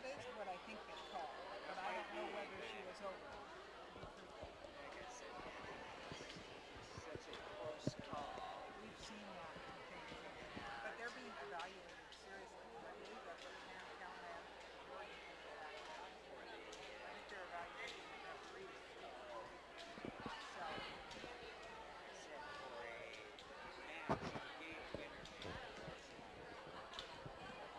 is what I think they call it, but I don't know whether she was over. To be truthful. Like I said, such a close call. We've seen that on occasion. But Yeah. they're being evaluated seriously. I believe that's what Karen Callahan working for that. Poor the I think they're evaluating the referees. So set for a match game winner last night. Kitsap.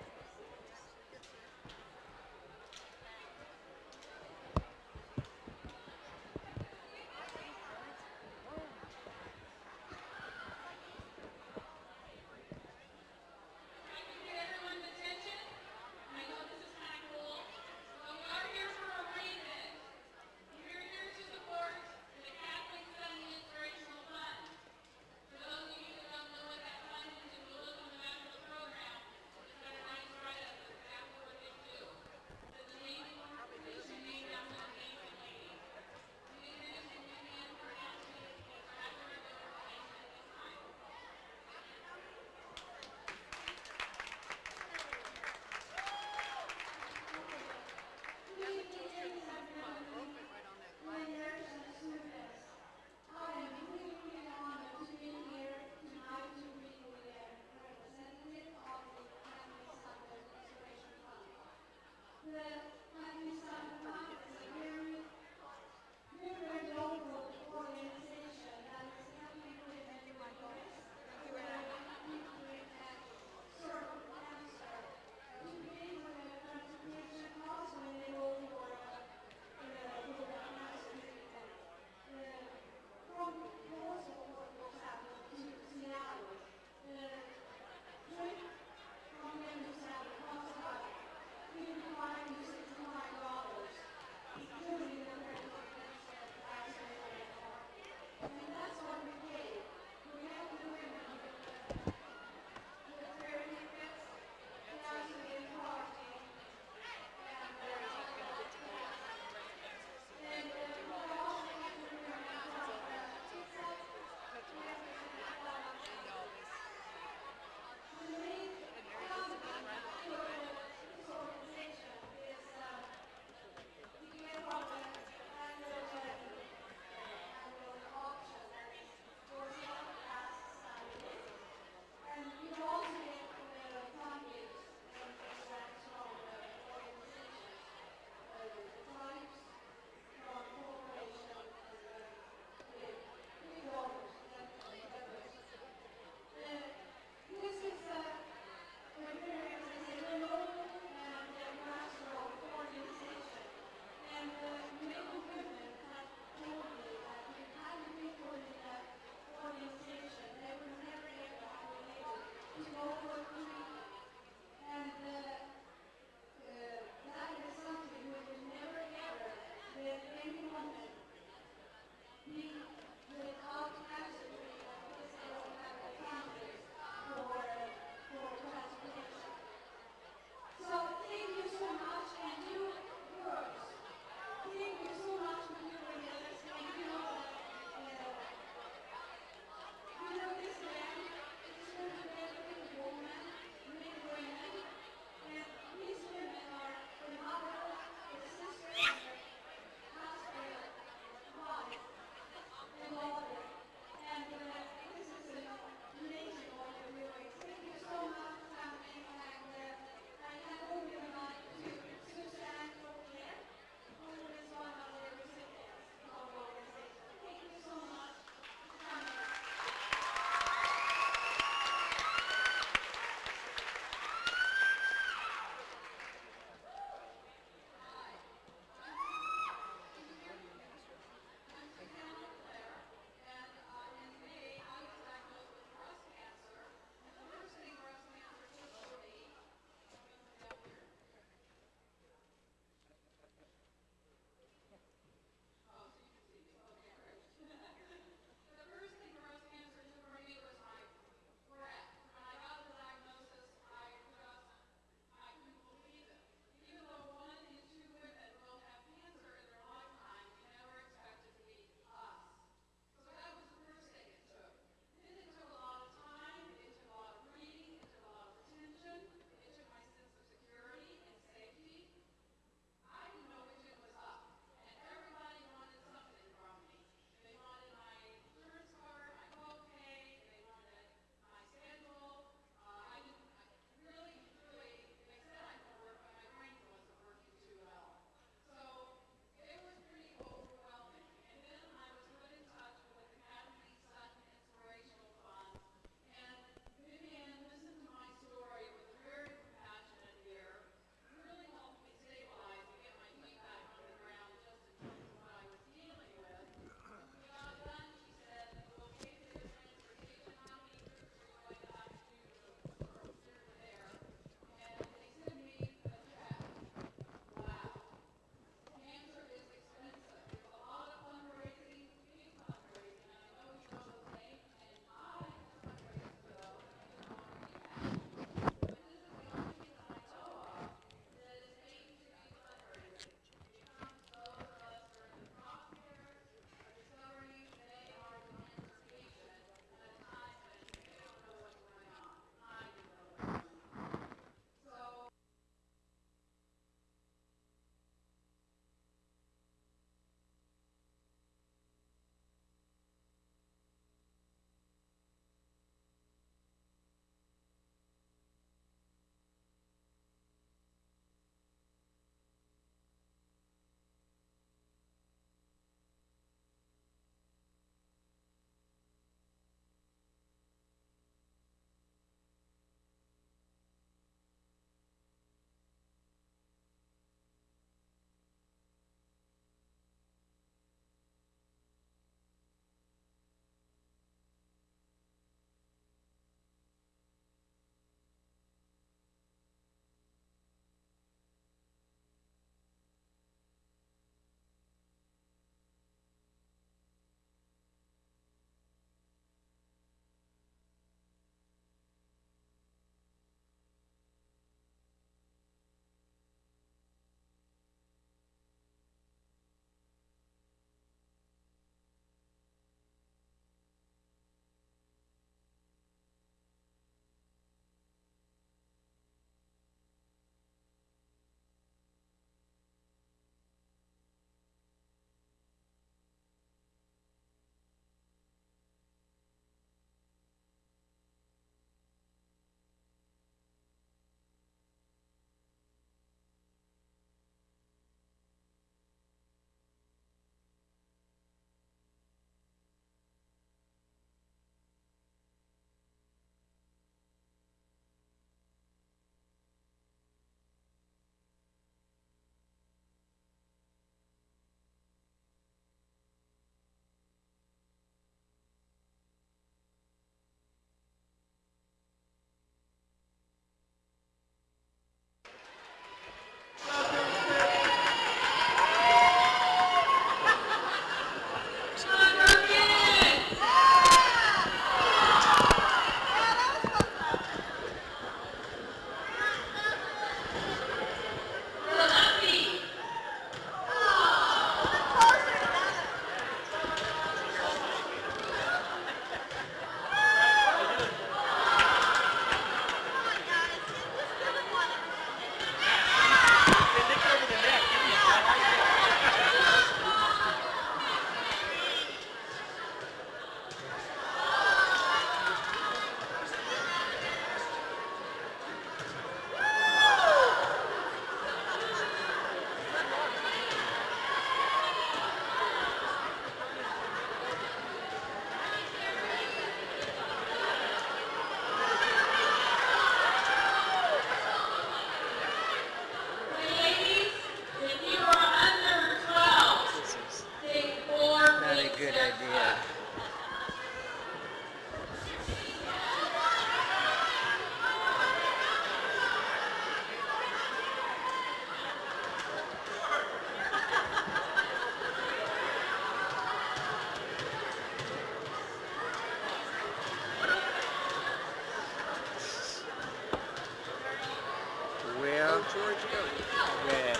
I'm gonna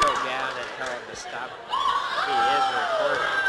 go down and tell him to stop. He is recording.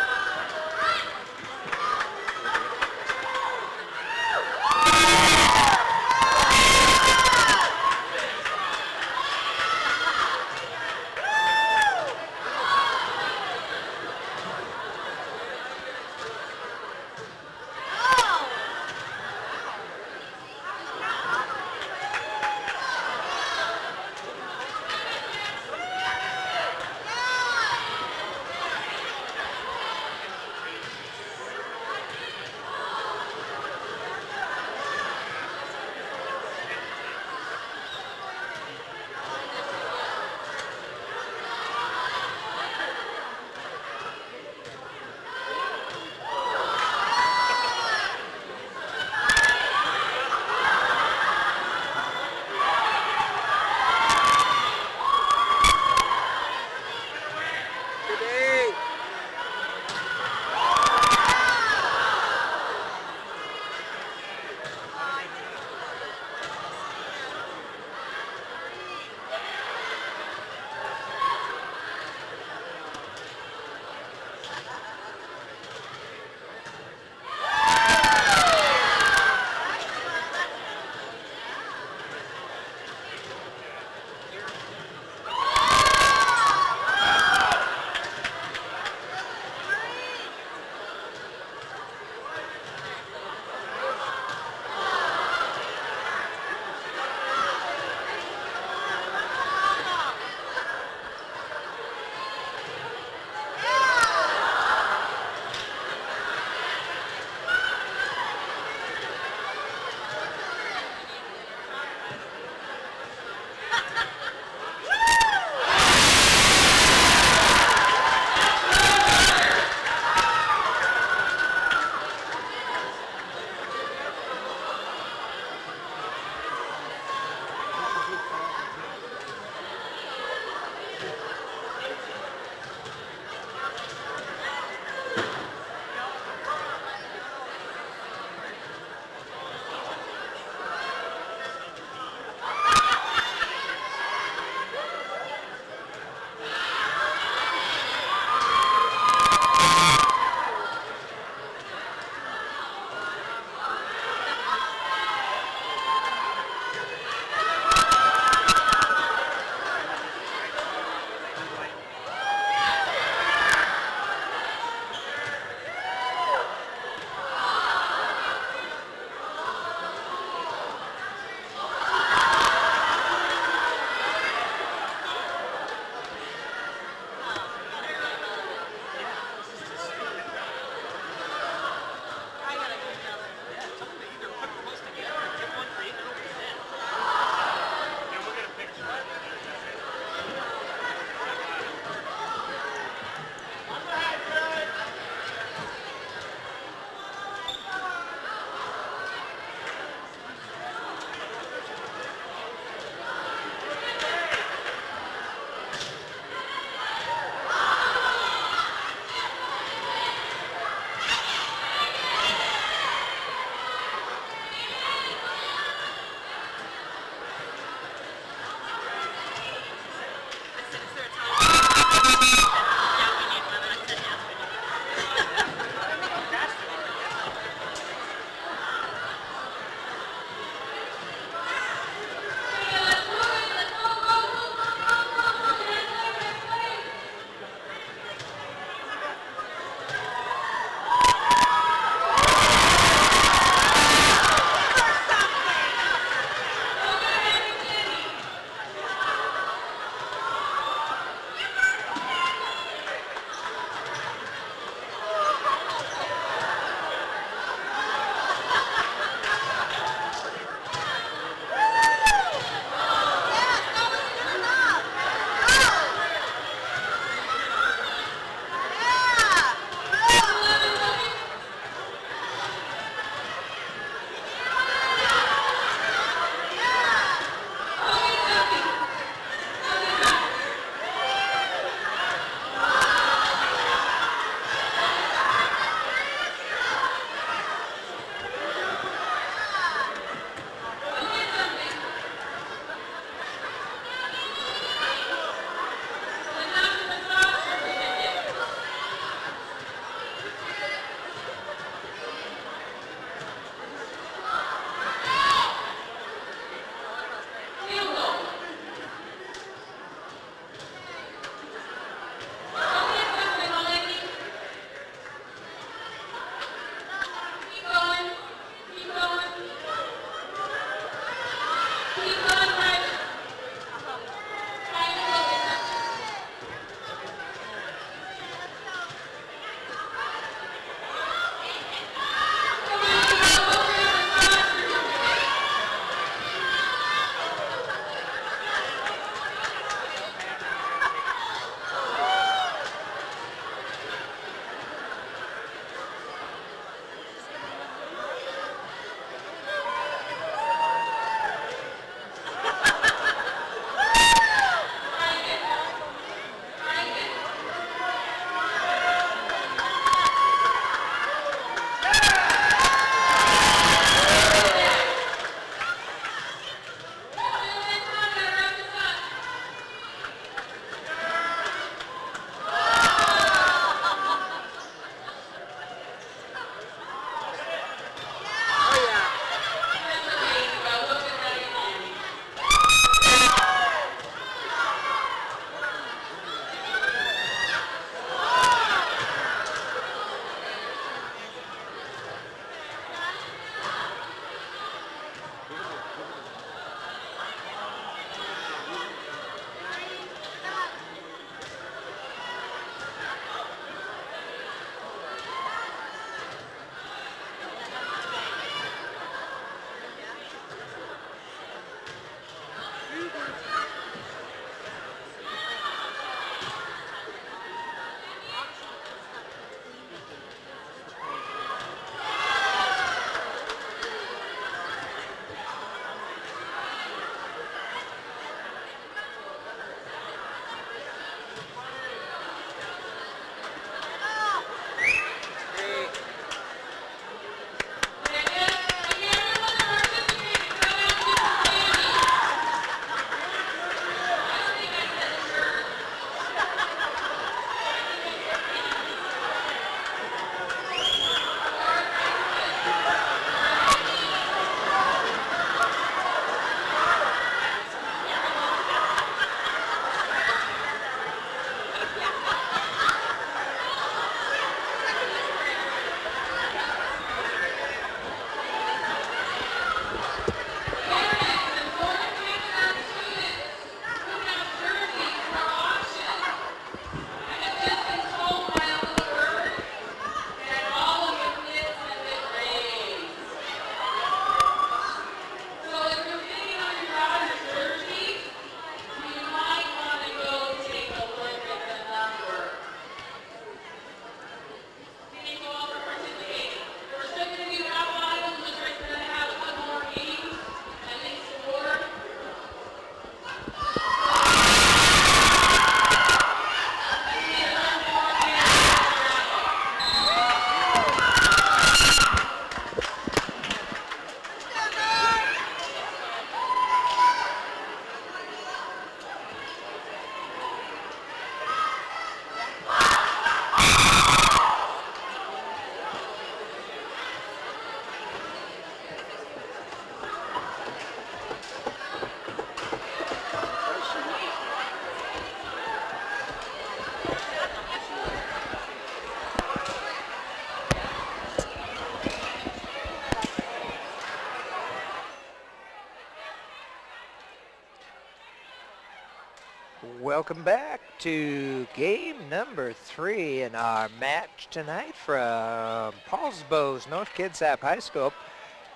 welcome back to game number 3 in our match tonight from Paulsbo's North Kitsap High School.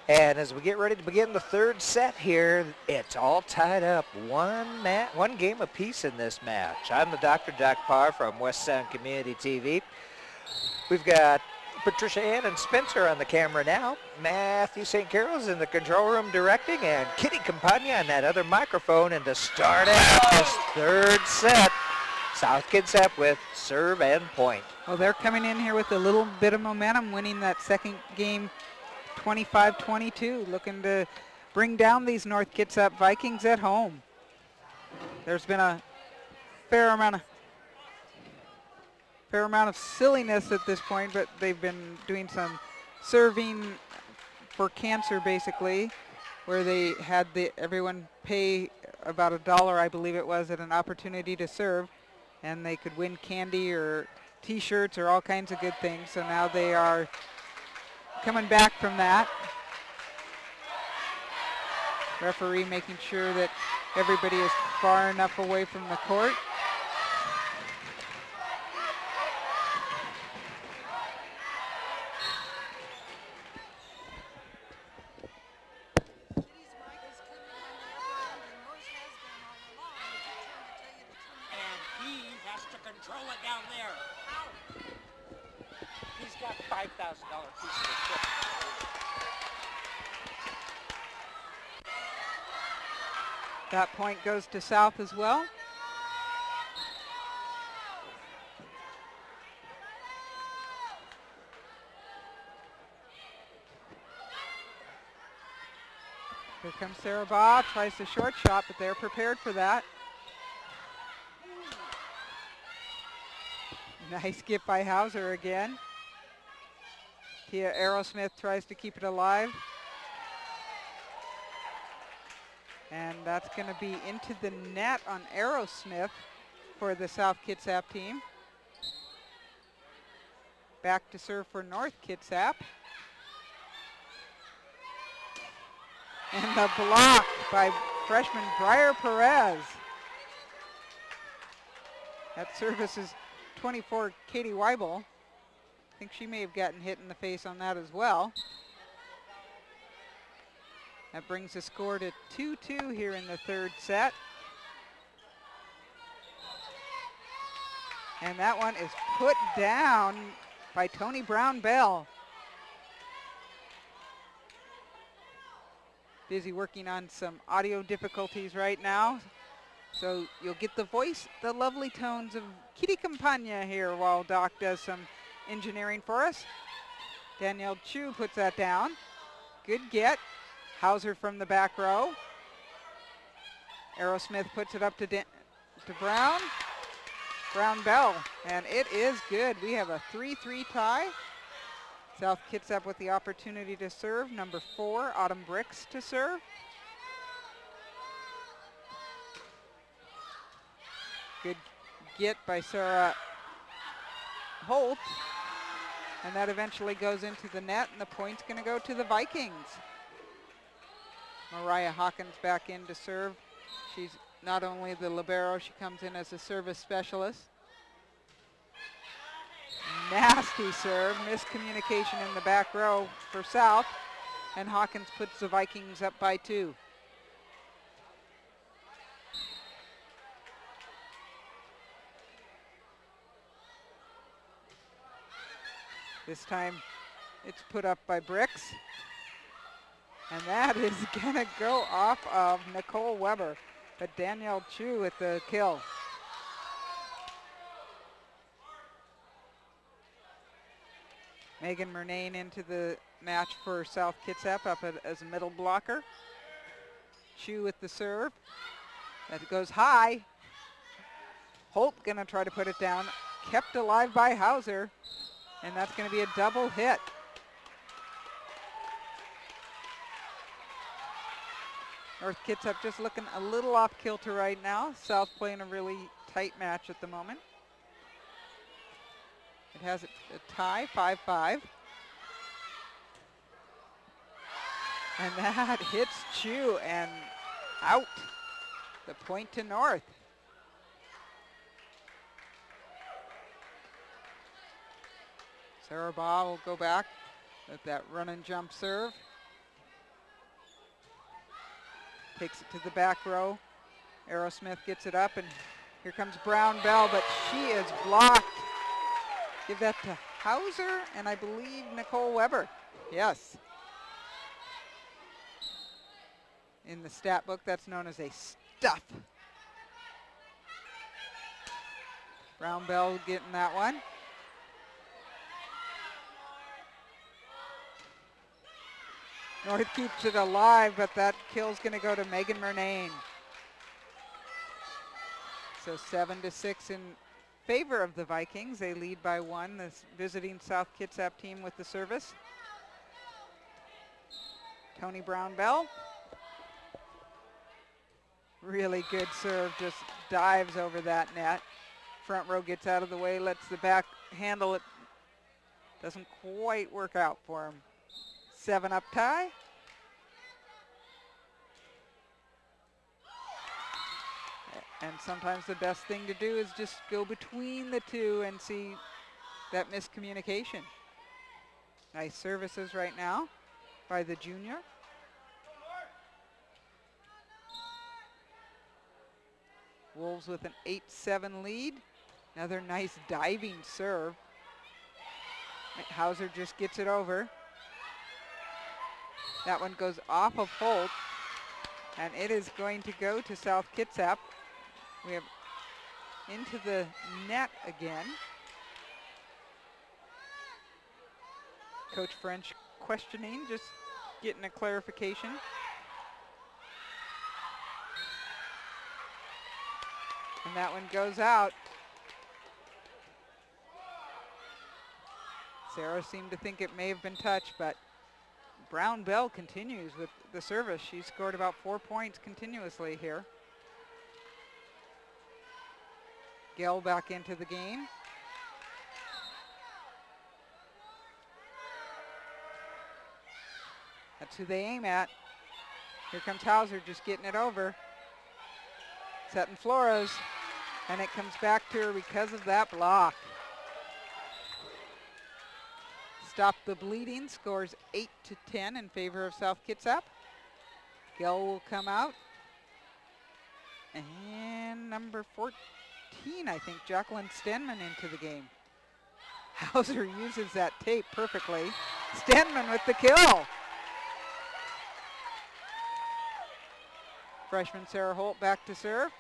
And as we get ready to begin the third set here, it's all tied up one game apiece in this match. I'm the Dr. Doc Parr from West Sound Community TV. We've got Patricia Ann and Spencer on the camera now. Matthew St. Carol's in the control room directing, and Kitty Campagna on that other microphone. And to start out this third set, South Kitsap with serve and point. Well, they're coming in here with a little bit of momentum, winning that second game 25-22, looking to bring down these North Kitsap Vikings at home. There's been a fair amount of silliness at this point, but they've been doing some serving for cancer, basically, where they had everyone pay about $1, I believe it was, at an opportunity to serve, and they could win candy or T-shirts or all kinds of good things. So now they are coming back from that. Referee making sure that everybody is far enough away from the court. That point goes to South as well. Here comes Sarah Baugh, tries the short shot, but they're prepared for that. Nice skip by Hauser again. Tia Aerosmith tries to keep it alive. And that's going to be into the net on Aerosmith for the South Kitsap team. Back to serve for North Kitsap. And the block by freshman Briar Perez. That service is 24, Katie Weibel. I think she may have gotten hit in the face on that as well. That brings the score to 2-2 here in the third set. And that one is put down by Tony Brown Bell. Busy working on some audio difficulties right now. So you'll get the lovely tones of Kitty Campagna here while Doc does some engineering for us. Danielle Chu puts that down. Good get. Hauser from the back row. Aerosmith puts it up to Brown. Brown Bell, and it is good. We have a 3-3 tie. South Kitsap with the opportunity to serve. Number 4, Autumn Bricks to serve. Good get by Sarah Holt. And that eventually goes into the net, and the point's going to go to the Vikings. Mariah Hawkins back in to serve. She's not only the libero, she comes in as a service specialist. Nasty serve, miscommunication in the back row for South, and Hawkins puts the Vikings up by 2. This time it's put up by Bricks. And that is going to go off of Nicole Weber, but Danielle Chu with the kill. Megan Murnane into the match for South Kitsap up as a middle blocker. Chu with the serve. That goes high. Holt going to try to put it down. Kept alive by Hauser, and that's going to be a double hit. North Kitsap just looking a little off kilter right now. South playing a really tight match at the moment. It has a tie, 5-5. And that hits Chu and out. The point to North. Sarah Baugh will go back with that run and jump serve. Takes it to the back row. Aerosmith gets it up, and here comes Brown Bell, but she is blocked. Give that to Hauser and I believe Nicole Weber. Yes. In the stat book, that's known as a stuff. Brown Bell getting that one. North keeps it alive, but that kill's going to go to Megan Murnane. So 7-6 in favor of the Vikings. They lead by 1, this visiting South Kitsap team with the service. Tony Brown Bell. Really good serve, just dives over that net. Front row gets out of the way, lets the back handle it. Doesn't quite work out for him. 7-up tie. And sometimes the best thing to do is just go between the two and see that miscommunication. Nice services right now by the junior. Wolves with an 8-7 lead. Another nice diving serve. Hauser just gets it over. That one goes off of Holt, and it is going to go to South Kitsap. We have into the net again. Coach French questioning, just getting a clarification. And that one goes out. Sarah seemed to think it may have been touched, but Brown Bell continues with the service. She scored about 4 points continuously here. Gell back into the game. That's who they aim at. Here comes Hauser just getting it over. Setting Flores, and it comes back to her because of that block. Stop the Bleeding scores 8-10 in favor of South Kitsap. Gell will come out. And number 14, I think, Jacqueline Stenman into the game. Hauser uses that tape perfectly. Stenman with the kill. Freshman Sarah Holt back to serve.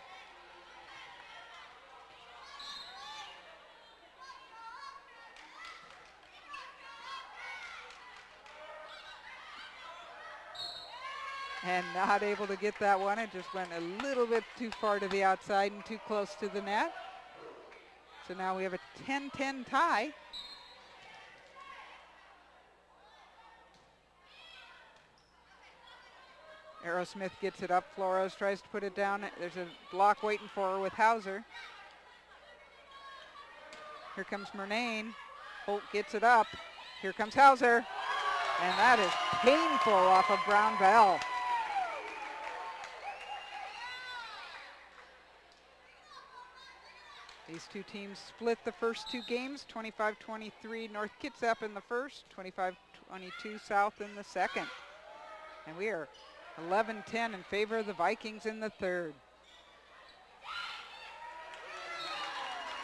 And not able to get that one. It just went a little bit too far to the outside and too close to the net. So now we have a 10-10 tie. Aerosmith gets it up. Flores tries to put it down. There's a block waiting for her with Hauser. Here comes Murnane. Holt gets it up. Here comes Hauser. And that is painful off of Brown Bell. These two teams split the first two games, 25-23 North Kitsap in the first, 25-22 South in the second. And we are 11-10 in favor of the Vikings in the third.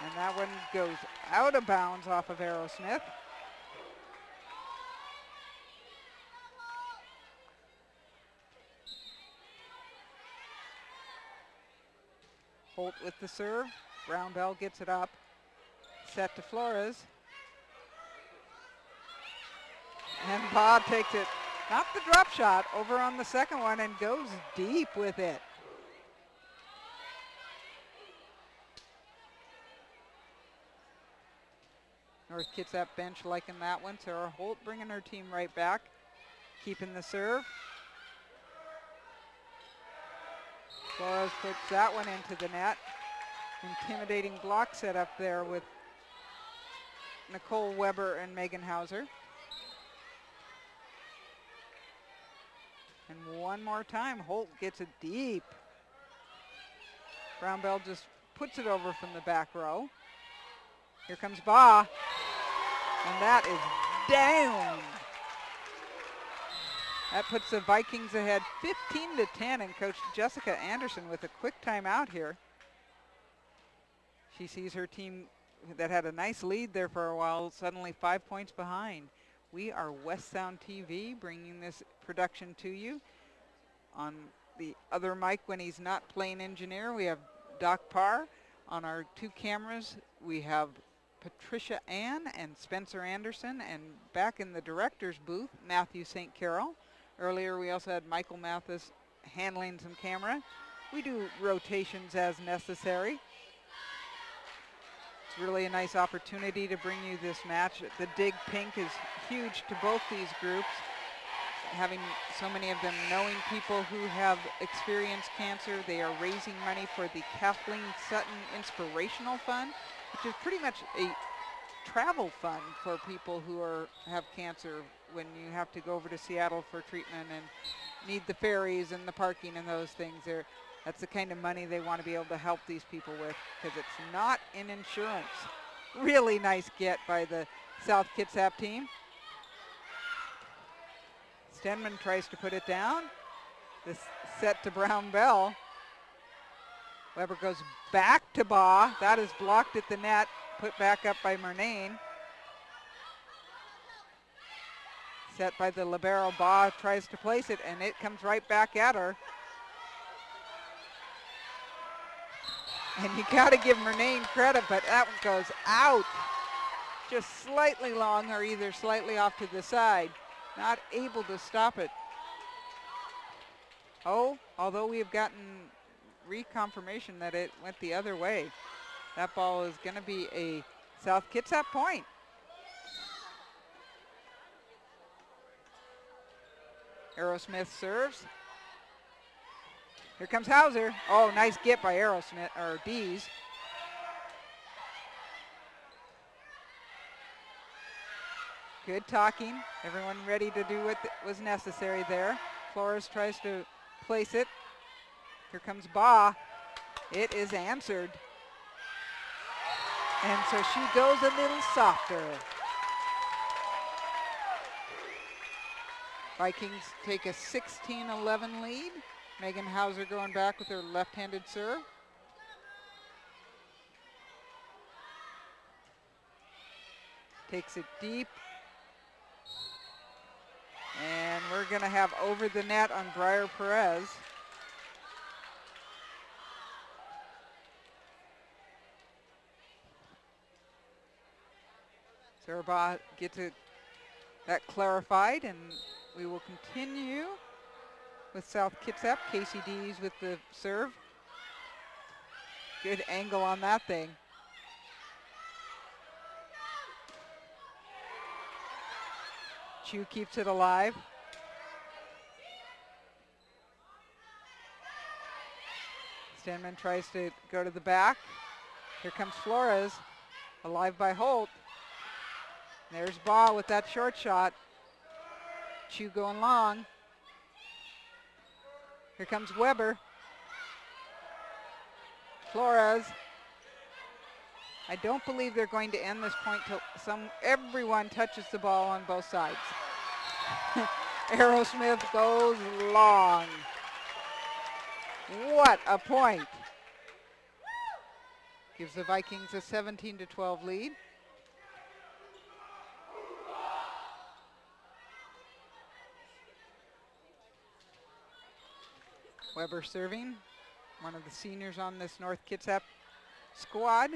And that one goes out of bounds off of Aerosmith. Holt with the serve. Brown Bell gets it up. Set to Flores. And Bob takes it, not the drop shot, over on the second one and goes deep with it. North Kitsap bench liking that one. Sarah Holt bringing her team right back. Keeping the serve. Flores puts that one into the net. Intimidating block set up there with Nicole Weber and Megan Hauser. And one more time, Holt gets it deep. Brown Bell just puts it over from the back row. Here comes Baugh. And that is down. That puts the Vikings ahead 15-10, and Coach Jessica Anderson with a quick timeout here. She sees her team that had a nice lead there for a while, suddenly 5 points behind. We are West Sound TV bringing this production to you. On the other mic when he's not playing engineer, we have Doc Parr. On our 2 cameras, we have Patricia Ann and Spencer Anderson, and back in the director's booth, Matthew St. Carol. Earlier, we also had Michael Mathis handling some camera. We do rotations as necessary. It's really a nice opportunity to bring you this match. The Dig Pink is huge to both these groups. Having so many of them knowing people who have experienced cancer. They are raising money for the Kathleen Sutton Inspirational Fund, which is pretty much a travel fund for people who have cancer when you have to go over to Seattle for treatment and need the ferries and the parking and those things. That's the kind of money they want to be able to help these people with, because it's not in insurance. Really nice get by the South Kitsap team. Stenman tries to put it down. This set to Brown Bell. Weber goes back to Baugh. That is blocked at the net, put back up by Murnane. Set by the libero. Baugh tries to place it, and it comes right back at her. And you gotta give Murnane credit, but that one goes out. Just slightly long, or either slightly off to the side. Not able to stop it. Oh, although we have gotten reconfirmation that it went the other way. That ball is gonna be a South Kitsap point. Aerosmith serves. Here comes Hauser. Oh, nice get by Aerosmith, or Dees. Good talking. Everyone ready to do what was necessary there. Flores tries to place it. Here comes Baugh. It is answered. And so she goes a little softer. Vikings take a 16-11 lead. Megan Hauser going back with her left-handed serve. Takes it deep. And we're going to have over the net on Briar Perez. Sarah Baugh gets that clarified, and we will continue with South Kitsap. Casey Dees with the serve. Good angle on that thing. Chu keeps it alive. Stenman tries to go to the back. Here comes Flores, alive by Holt. There's Baugh with that short shot. Chu going long. Here comes Weber. Flores. I don't believe they're going to end this point till everyone touches the ball on both sides. Aerosmith goes long. What a point. Gives the Vikings a 17-12 lead. Weber serving, one of the seniors on this North Kitsap squad.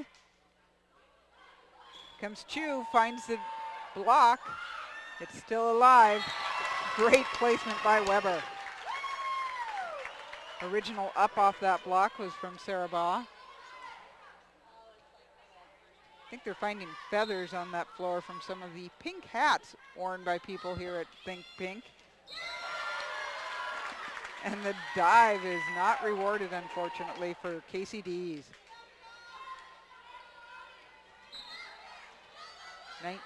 Comes Chu, finds the block. It's still alive. Great placement by Weber. Original up off that block was from Sarah Baugh. I think they're finding feathers on that floor from some of the pink hats worn by people here at Think Pink. And the dive is not rewarded, unfortunately, for Casey Dees.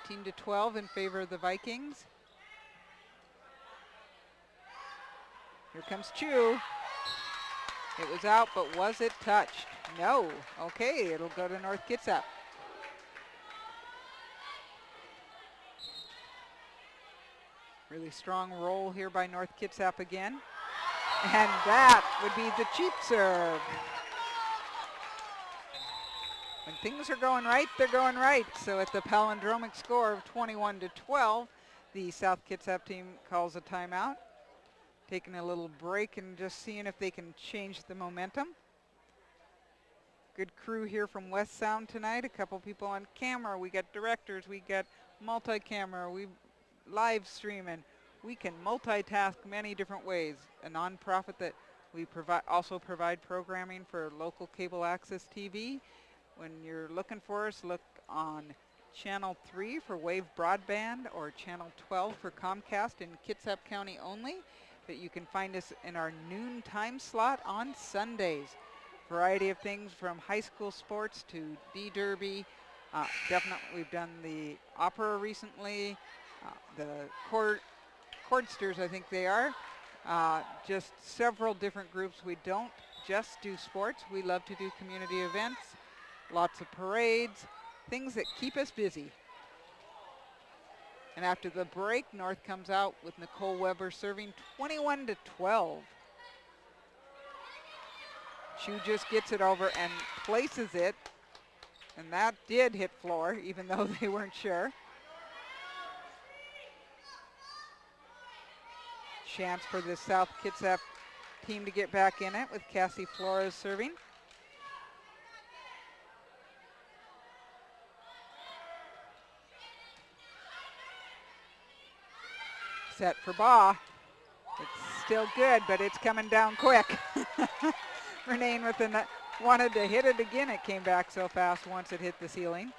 19-12 in favor of the Vikings. Here comes Chu. It was out, but was it touched? No. Okay, it'll go to North Kitsap. Really strong roll here by North Kitsap again. And that would be the cheap serve. When things are going right, they're going right. So at the palindromic score of 21-12, the South Kitsap team calls a timeout. Taking a little break and just seeing if they can change the momentum. Good crew here from West Sound tonight. A couple people on camera. We got directors. We got multi-camera. We live streaming. We can multitask many different ways. A nonprofit that we also provide programming for local cable access TV. When you're looking for us, look on Channel 3 for Wave Broadband or Channel 12 for Comcast in Kitsap County only. But you can find us in our noon time slot on Sundays. Variety of things from high school sports to D-Derby. Definitely we've done the opera recently, the chordsters I think they are. Just several different groups. We don't just do sports. We love to do community events, lots of parades, things that keep us busy. And after the break, North comes out with Nicole Weber serving 21-12. Chu just gets it over and places it. And that did hit floor, even though they weren't sure. Chance for the South Kitsap team to get back in it with Cassie Flores serving. Set for Baugh. It's still good, but it's coming down quick. Renee with the wanted to hit it again. It came back so fast once it hit the ceiling.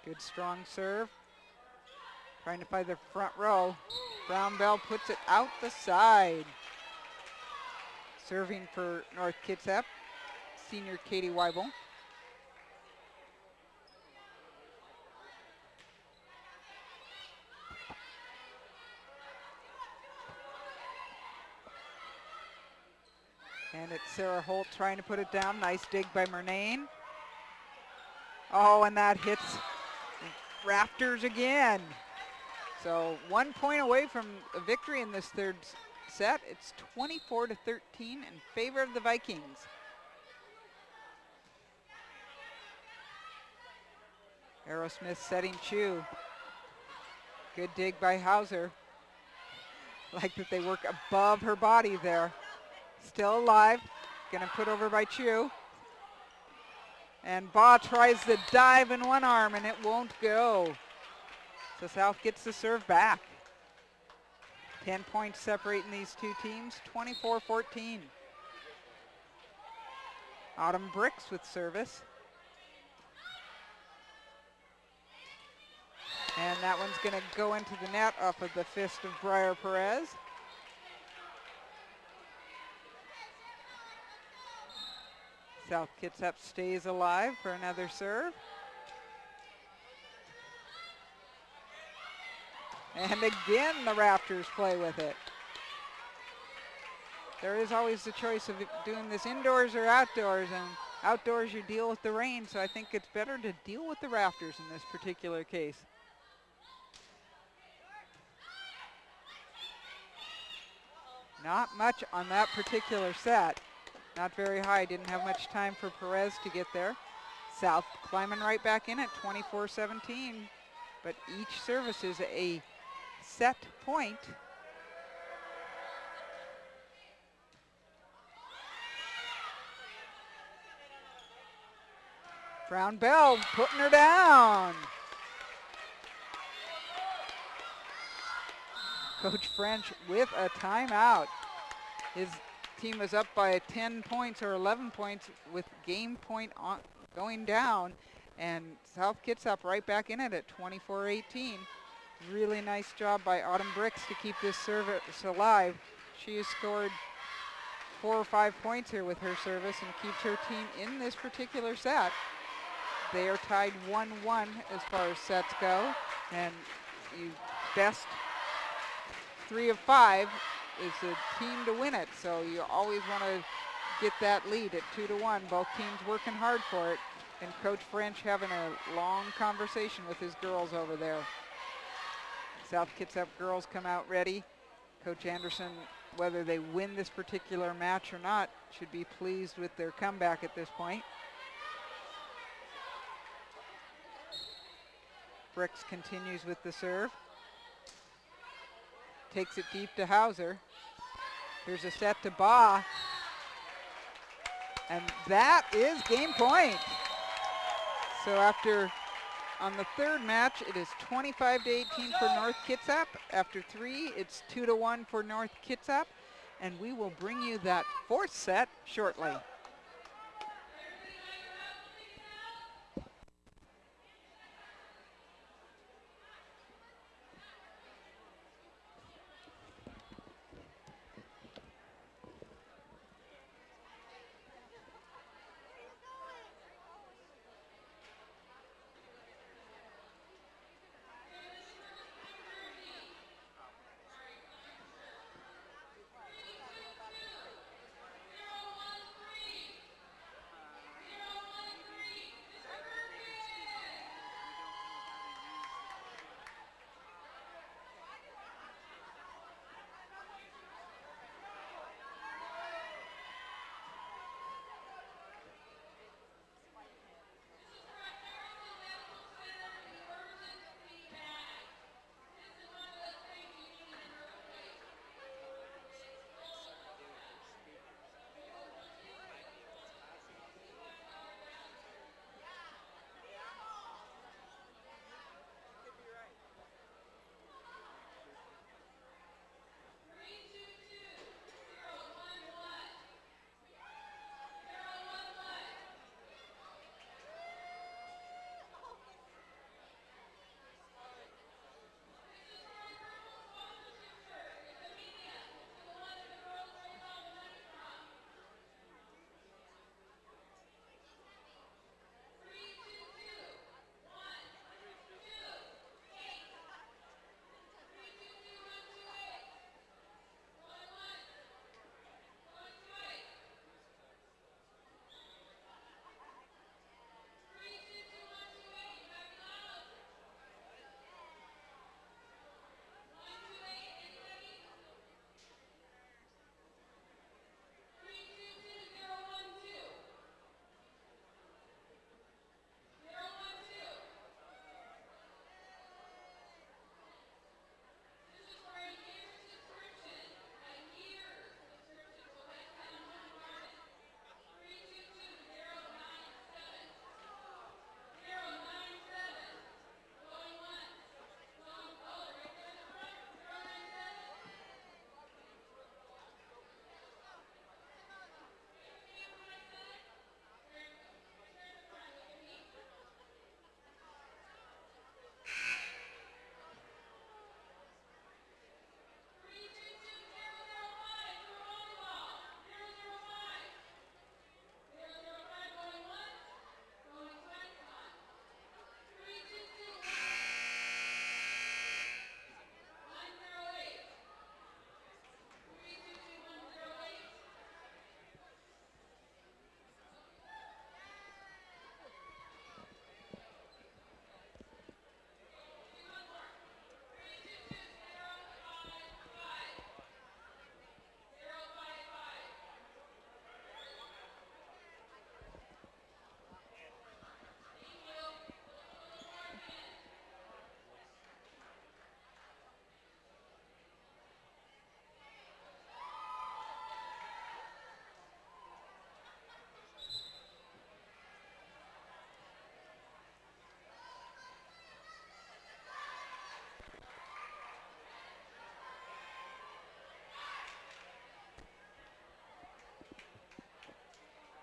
Good strong serve. Trying to find the front row. Brown Bell puts it out the side. Serving for North Kitsap, senior Katie Weibel. And it's Sarah Holt trying to put it down. Nice dig by Murnane. Oh, and that hits rafters again. So 1 point away from a victory in this third set. It's 24-13 in favor of the Vikings. Aerosmith setting Chu. Good dig by Hauser. Like that they work above her body there. Still alive. Gonna put over by Chu. And Baugh tries the dive in one arm and it won't go. So South gets the serve back. 10 points separating these two teams, 24-14. Autumn Bricks with service. And that one's gonna go into the net off of the fist of Briar Perez. South Kitsap stays alive for another serve. And again, the Raptors play with it. There is always the choice of doing this indoors or outdoors, and outdoors you deal with the rain, so I think it's better to deal with the Raptors in this particular case. Not much on that particular set. Not very high, didn't have much time for Perez to get there. South climbing right back in at 24-17, but each service is a set point. Brown Bell putting her down. Coach French with a timeout. His team is up by 10 points or 11 points with game point on going down, and South Kitsap right back in it at 24-18. Really nice job by Autumn Bricks to keep this service alive. She has scored 4 or 5 points here with her service and keeps her team in this particular set. They are tied 1-1 as far as sets go, and you best 3 of 5 is the team to win it. So you always want to get that lead at 2-1. Both teams working hard for it. And Coach French having a long conversation with his girls over there. South Kitsap girls come out ready. Coach Anderson, whether they win this particular match or not, should be pleased with their comeback at this point. Bricks continues with the serve. Takes it deep to Hauser. Here's a set to Baugh. And that is game point. So after, on the third match, it is 25-18 for North Kitsap. After 3, it's 2-1 for North Kitsap. And we will bring you that fourth set shortly.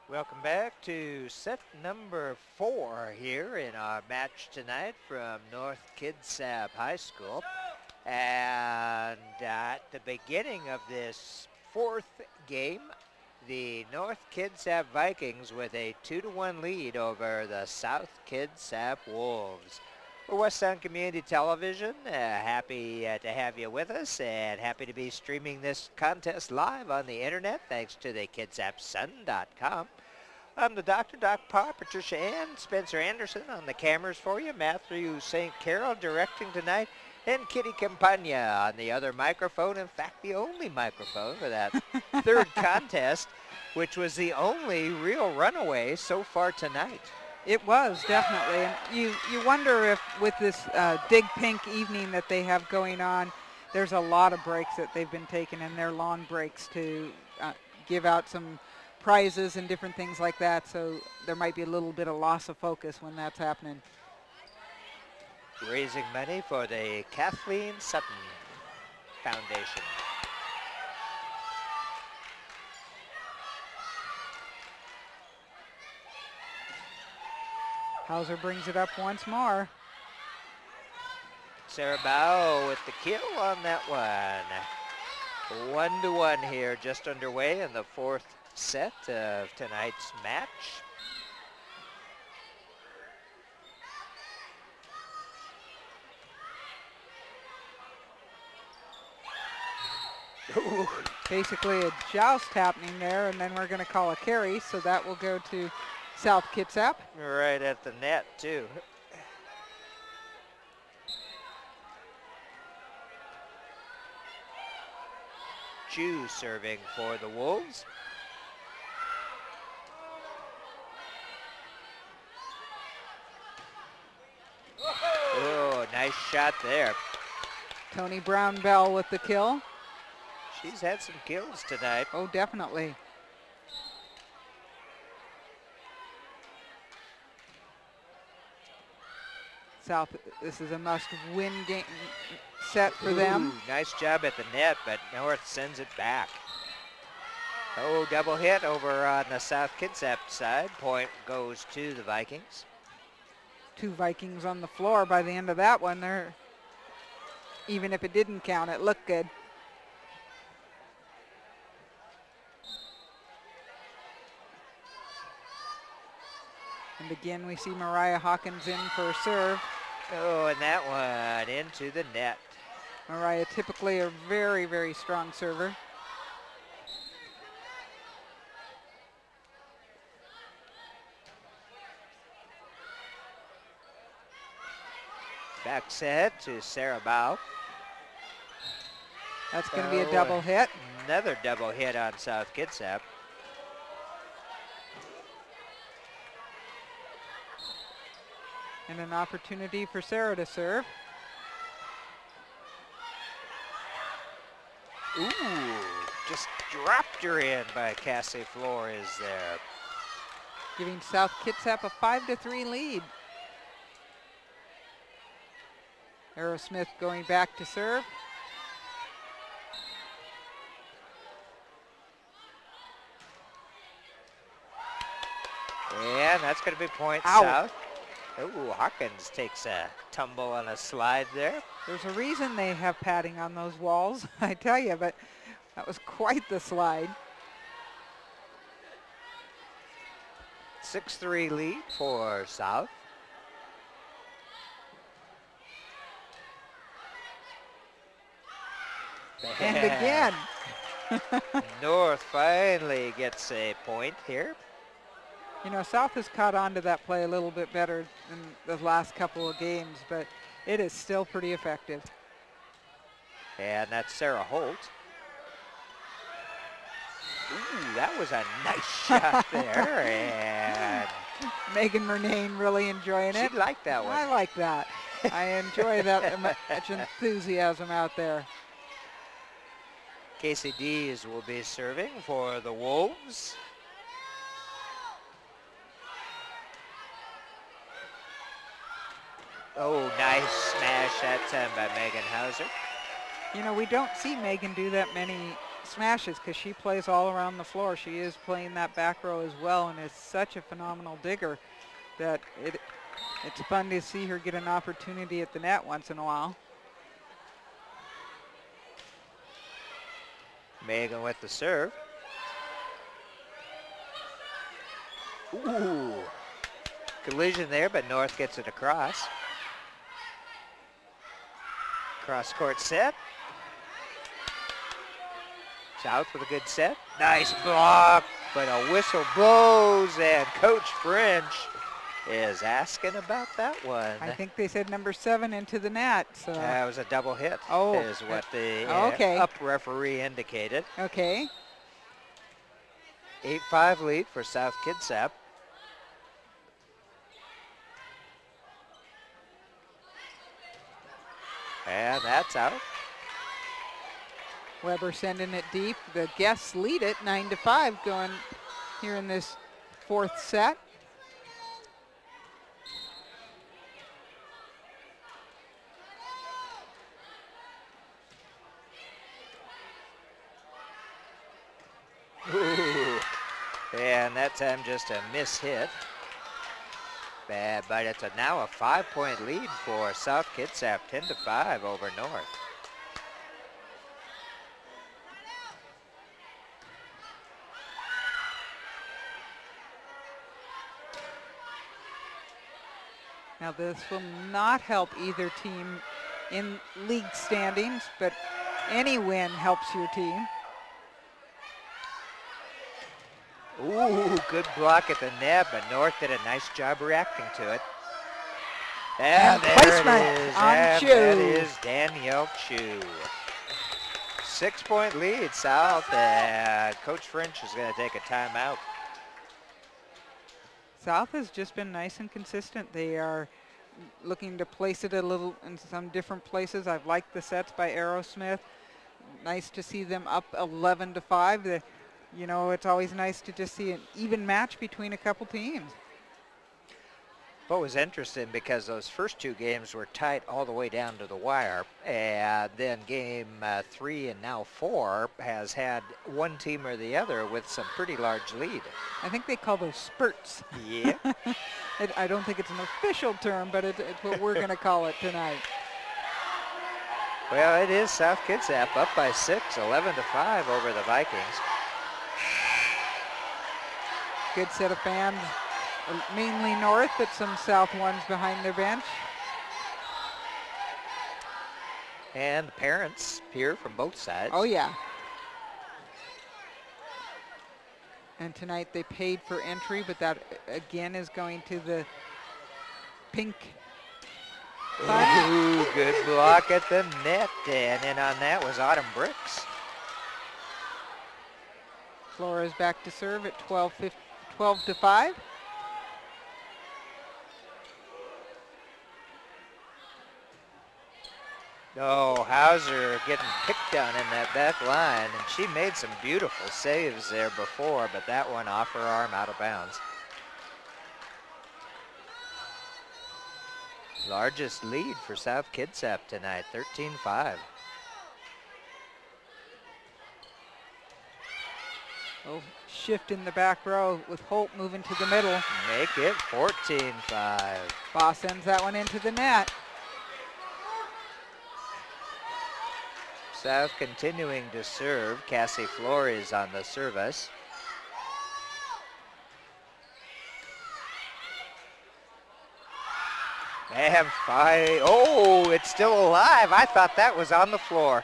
Welcome back to set number 4 here in our match tonight from North Kitsap High School. And at the beginning of this fourth game, the North Kitsap Vikings with a 2-1 lead over the South Kitsap Wolves. We're West Sound Community Television. Happy to have you with us and happy to be streaming this contest live on the internet thanks to the KitsapSun.com. I'm the Dr. Doc Pa, Patricia Ann, Spencer Anderson on the cameras for you, Matthew St. Carol directing tonight, and Kitty Campagna on the other microphone. In fact, the only microphone for that third contest, which was the only real runaway so far tonight. It was, definitely. And you wonder if with this Dig Pink evening that they have going on, there's a lot of breaks that they've been taking, and they're long breaks to give out some prizes and different things like that. So there might be a little bit of loss of focus when that's happening. Raising money for the Kathleen Sutton Foundation. Hauser brings it up once more. Sarah Bow with the kill on that one. 1-1 here, just underway in the fourth set of tonight's match. Ooh. Basically a joust happening there, and then we're going to call a carry, so that will go to South Kitsap. Right at the net, too. Chu serving for the Wolves. Oh, nice shot there. Tony Brown-Bell with the kill. She's had some kills tonight. Oh, definitely. South, this is a must-win game set for them. Nice job at the net, but North sends it back. Oh, double hit over on the South Kitsap side. Point goes to the Vikings. 2 Vikings on the floor by the end of that one. They're, even if it didn't count, it looked good. And again, we see Mariah Hawkins in for a serve. Oh, and that one into the net. Mariah, typically a very, very strong server. Back set to Sarah Bow. That's going to be a double hit. Another double hit on South Kitsap. And an opportunity for Sarah to serve. Ooh, just dropped her in by Cassie Flores there. Giving South Kitsap a 5-3 lead. Aerosmith going back to serve. And that's going to be point Ow. South. Ooh, Hawkins takes a tumble on a slide there. There's a reason they have padding on those walls, I tell you, but that was quite the slide. 6-3 lead for South. And again. North finally gets a point here. You know, South has caught on to that play a little bit better than the last couple of games, but it is still pretty effective. And that's Sarah Holt. Ooh, that was a nice shot there. And Megan Murnane really enjoying it. she liked that one. I like that. I enjoy that much enthusiasm out there. Casey Dees will be serving for the Wolves. Oh, nice smash that time by Megan Hauser. You know, we don't see Megan do that many smashes because she plays all around the floor. She is playing that back row as well and is such a phenomenal digger that it's fun to see her get an opportunity at the net once in a while. Megan with the serve. Ooh, collision there, but North gets it across. Cross-court set. South with a good set. Nice block, but a whistle blows, and Coach French is asking about that one. I think they said number 7 into the net. So That was a double hit, Oh, is what the okay. up referee indicated. Okay. 8-5 lead for South Kitsap. And that's out. Weber sending it deep. The guests lead it 9-5 going here in this 4th set. Ooh. And that time just a miss hit. Bad, but it's now a 5-point lead for South Kitsap, 10-5 over North. Now this will not help either team in league standings, but any win helps your team. Ooh, good block at the net, but North did a nice job reacting to it. And there placement it is. on And Chu. that is Danielle Chu. 6-point lead, South, and Coach French is going to take a timeout. South has just been nice and consistent. They are looking to place it a little in some different places. I've liked the sets by Aerosmith. Nice to see them up 11-5. You know, it's always nice to just see an even match between a couple teams. What was interesting, because those first 2 games were tight all the way down to the wire, and then game 3 and now 4 has had one team or the other with some pretty large lead. I think they call those spurts. Yeah. I don't think it's an official term, but it's what we're going to call it tonight. Well, it is South Kitsap up by 6, 11-5 over the Vikings. Good set of fans, mainly North, but some South ones behind their bench. And the parents here from both sides. Oh, yeah. And tonight they paid for entry, but that again is going to the pink fund. Ooh, good block at the net, and in on that was Autumn Bricks. Flores back to serve at 12-5. Oh, Hauser getting picked on in that back line, and she made some beautiful saves there before, but that one off her arm out of bounds. Largest lead for South Kitsap tonight, 13-5. Oh, shift in the back row with Holt moving to the middle. Make it 14-5. Boss sends that one into the net. South continuing to serve. Cassie Flores on the service. And oh, it's still alive. I thought that was on the floor.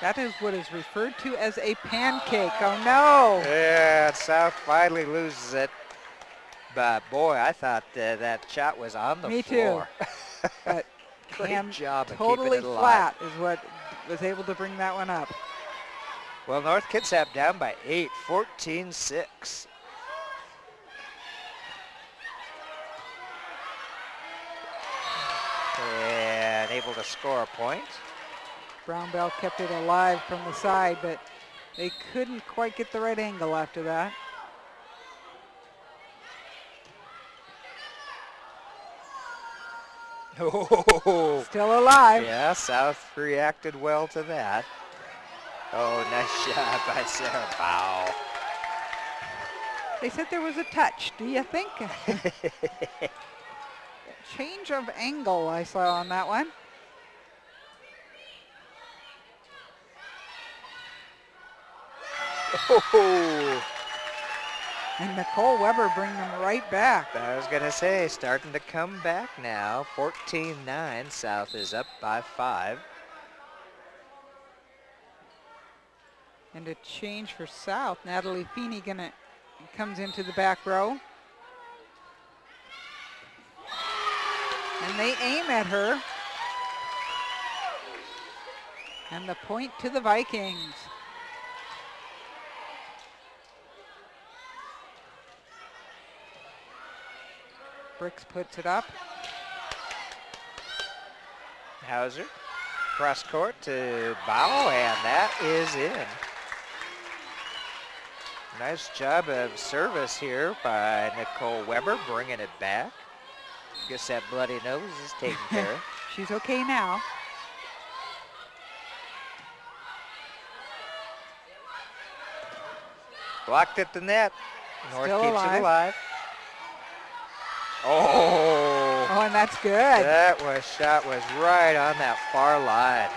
That is what is referred to as a pancake. Oh, no. Yeah, South finally loses it. But, boy, I thought that shot was on the Me floor. too. But Great hand job of totally keeping it alive. flat is what was able to bring that one up. Well, North Kitsap down by 8, 14-6. And able to score a point. Brown Bell kept it alive from the side, but they couldn't quite get the right angle after that. Oh, Still alive. yeah, South reacted well to that. Oh, nice shot by Sarah Powell. They said there was a touch. Do you think? Change of angle I saw on that one. Oh, And Nicole Weber bringing them right back. I was going to say, starting to come back now. 14-9. South is up by 5. And a change for South. Natalie Feeney comes into the back row. And they aim at her. And the point to the Vikings. Bricks puts it up. Hauser, cross court to Bow, and that is in. Nice job of service here by Nicole Weber, bringing it back. Guess that bloody nose is taken care of. She's okay now. Blocked at the net. North Still keeps alive. it alive. Oh, Oh, and that's good. that shot was right on that far line.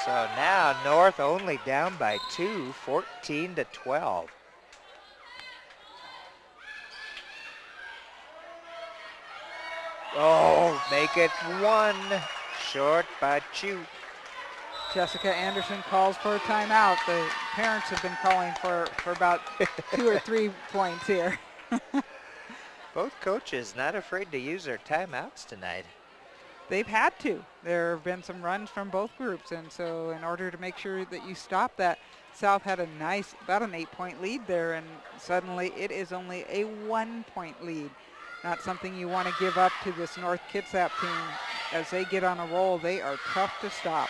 So now North only down by 2, 14-12. Oh, make it 1. Short by 2. Jessica Anderson calls for a timeout. The parents have been calling for about 2 or 3 points here. Both coaches not afraid to use their timeouts tonight. They've had to. There have been some runs from both groups, and so in order to make sure that you stop that, South had about an 8-point lead there, and suddenly it is only a 1-point lead. Not something you want to give up to this North Kitsap team. As they get on a roll, they are tough to stop.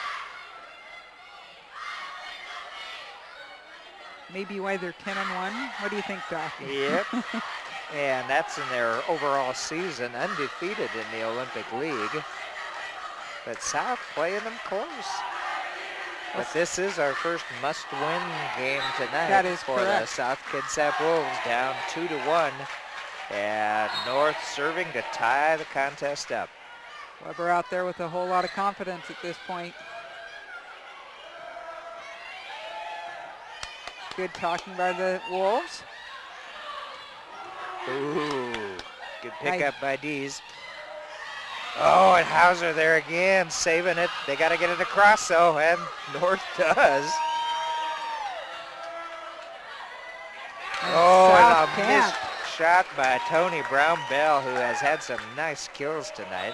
Maybe why they're 10-1. What do you think, Doc? Yep. And that's in their overall season, undefeated in the Olympic League. But South playing them close. But this is our first must-win game tonight. That is for correct. the South Kitsap Wolves, down 2-1. And North serving to tie the contest up. Weber out there with a whole lot of confidence at this point. Good talking by the Wolves. Ooh, good pickup by Dees. Oh, and Hauser there again, saving it. They got to get it across, though, and North does. And South and a can't. missed shot by Tony Brown-Bell, who has had some nice kills tonight.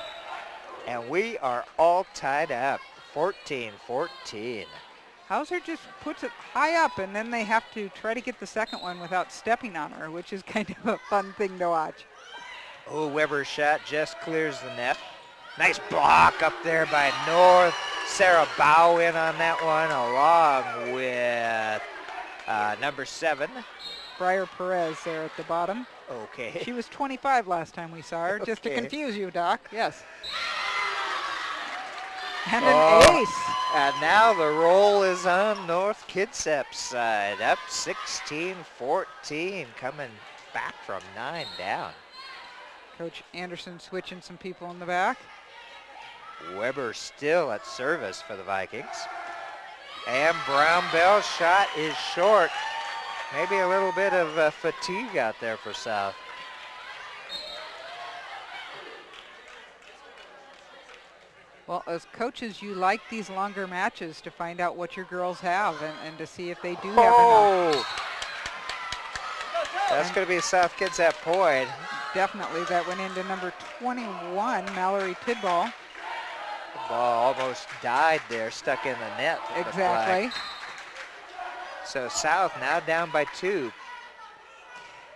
And we are all tied up, 14-14. Hauser just puts it high up, and then they have to try to get the second one without stepping on her, which is kind of a fun thing to watch. Oh, Weber's shot just clears the net. Nice block up there by North. Sarah Bow in on that one, along with number 7. Briar Perez there at the bottom. Okay. She was 25 last time we saw her, just to Okay. confuse you, Doc. Yes. And an ace. And now the roll is on North Kitsap's side, up 16-14, coming back from 9 down. Coach Anderson switching some people in the back. Weber still at service for the Vikings. And Brown-Bell's shot is short. Maybe a little bit of fatigue out there for South. Well, as coaches, you like these longer matches to find out what your girls have and to see if they do have enough. Oh! That's going to be a South Kitsap point. Definitely, that went into number 21, Mallory Tidball. The ball almost died there, stuck in the net. with the flag. Exactly. So South now down by 2.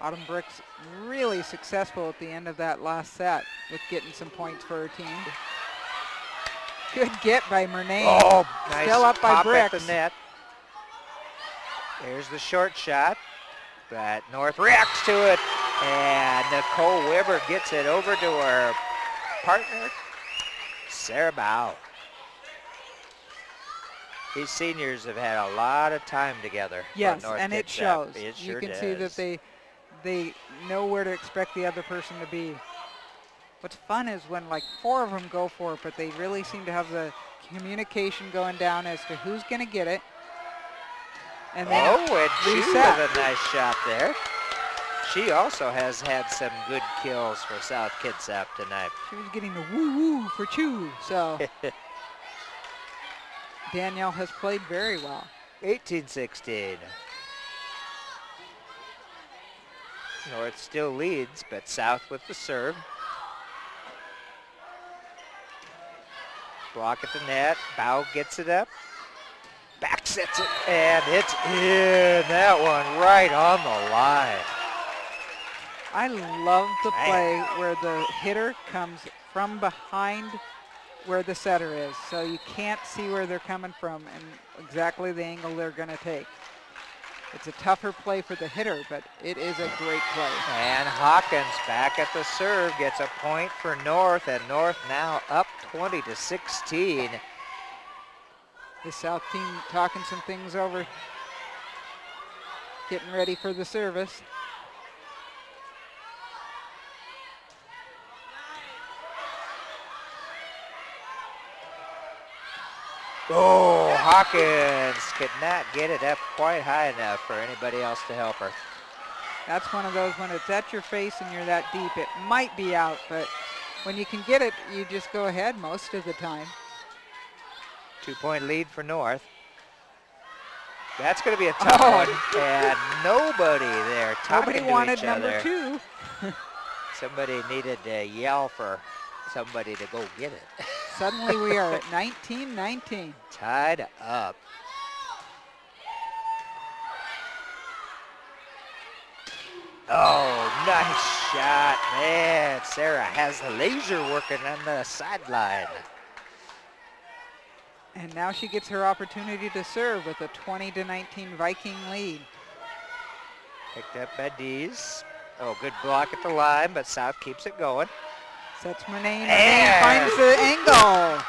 Autumn Bricks really successful at the end of that last set with getting some points for her team. Good get by Murnane. Oh, nice Still up by pop Bricks. at the net. There's the short shot, but North reacts to it, and Nicole Weber gets it over to her partner, Sarah Bow. These seniors have had a lot of time together. for Yes, North and it Kitsap. shows. It You sure can see that does. they know where to expect the other person to be. What's fun is when like 4 of them go for it, but they really seem to have the communication going down as to who's going to get it. And then Oh, and Chu reset. with a nice shot there. She also has had some good kills for South Kitsap tonight. She was getting a woo-woo for Chu, so Danielle has played very well. 18-16. North still leads, but South with the serve. Block at the net. Bow gets it up. Back sets it, and it's in. That one right on the line. I love the play where the hitter comes from behind where the setter is, so you can't see where they're coming from and exactly the angle they're going to take. It's a tougher play for the hitter, but it is a great play. And Hawkins back at the serve gets a point for North, and North now up 20-16. The South team talking some things over, getting ready for the service. Oh, Hawkins could not get it up quite high enough for anybody else to help her. That's one of those when it's at your face and you're that deep, it might be out, but when you can get it, you just go ahead most of the time. 2-point lead for North. That's going to be a tough one, and nobody there talking Nobody to wanted each other. number 2. Somebody needed to yell for somebody to go get it. Suddenly we are at 19-19. Tied up. Oh, nice shot, man. Sarah has the laser working on the sideline. And now she gets her opportunity to serve with a 20-19 Viking lead. Picked up by Dees. Oh, good block at the line, but South keeps it going. Sets Murnane, Murnane finds the angle.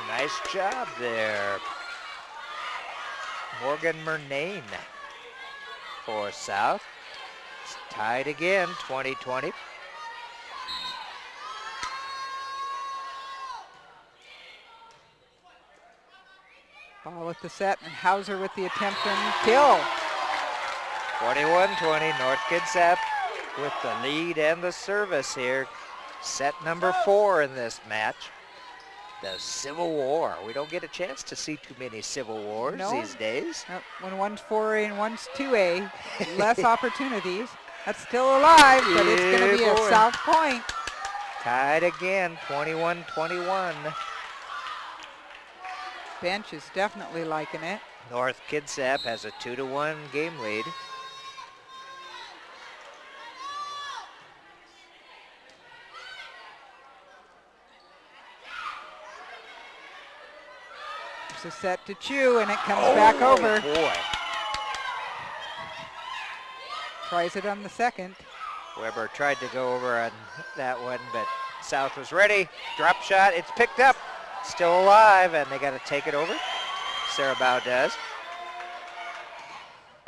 Nice job there. Morgan Murnane for South. It's tied again, 20-20. Ball with the set, and Hauser with the attempt and kill. 21-20, North Kitsap with the lead and the service here. Set number 4 in this match. The Civil War. We don't get a chance to see too many Civil Wars these days. When one's 4A and one's 2A, less opportunities. That's still alive, but it's going to be a South point. Tied again, 21-21. Bench is definitely liking it. North Kitsap has a 2-1 game lead. It's a set to Chu, and it comes back over. Boy. Tries it on the second. Weber tried to go over on that one, but South was ready. Drop shot, it's picked up. Still alive, and they got to take it over. Sarah Bow does.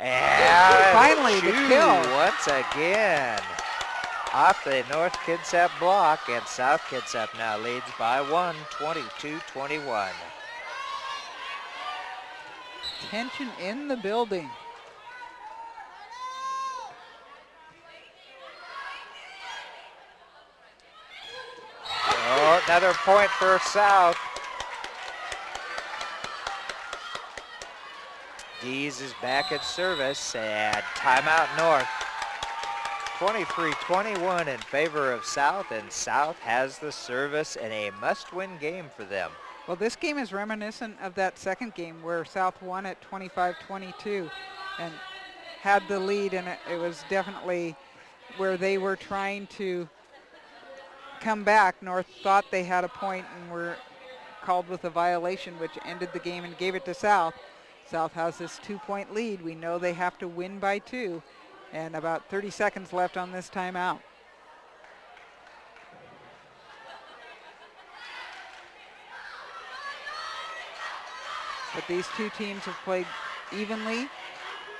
And finally the kill. Once again. Off the North Kitsap block, and South Kitsap now leads by 1, 22-21. Tension in the building. Oh, another point for South. Dees is back at service, and timeout North. 23-21 in favor of South, and South has the service and a must-win game for them. Well, this game is reminiscent of that second game where South won at 25-22 and had the lead, and it was definitely where they were trying to come back. North thought they had a point and were called with a violation, which ended the game and gave it to South. South has this 2-point lead. We know they have to win by 2, and about 30 seconds left on this timeout. But these two teams have played evenly.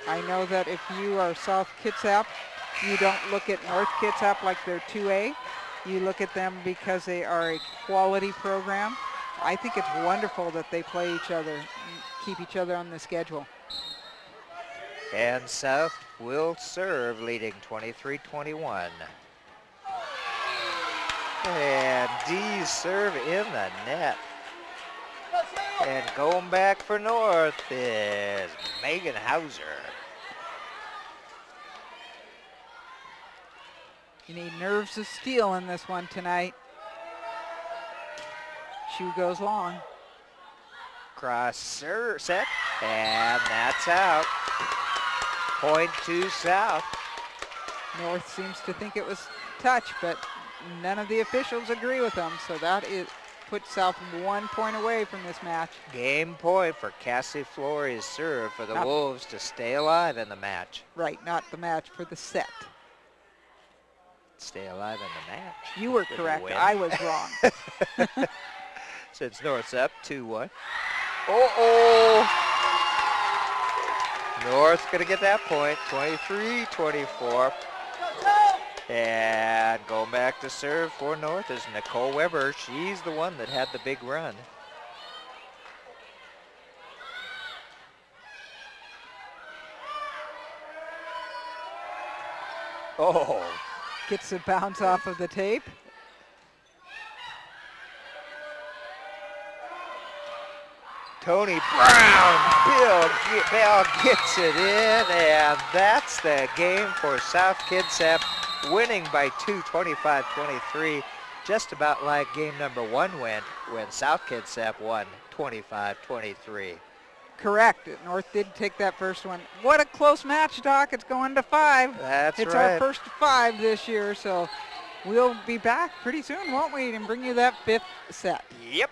I know that if you are South Kitsap, you don't look at North Kitsap like they're 2A. You look at them because they are a quality program. I think it's wonderful that they play each other and keep each other on the schedule. And South will serve, leading 23-21. And D's serve in the net. And going back for North is Megan Hauser. You need nerves of steel in this one tonight. Shoe goes long. Cross set, and that's out. Point to South. North seems to think it was touch, but none of the officials agree with them, so that puts South 1 point away from this match. Game point for Cassie Flores' serve for the Wolves to stay alive in the match. Right, not the match, for the set. Stay alive in the match. You were correct. I was wrong. Since North's up 2-1. Uh-oh! North's going to get that point, 23-24. And going back to serve for North is Nicole Weber. She's the one that had the big run. Oh. Gets a bounce off of the tape. Tony Brown, Bell gets it in, and that's the game for South Kitsap, winning by 2, 25-23, just about like game number 1 went when South Kitsap won 25-23. Correct. North did take that first one. What a close match, Doc. It's going to 5. That's it's right. Our first 5 this year, so we'll be back pretty soon, won't we, and bring you that 5th set. Yep.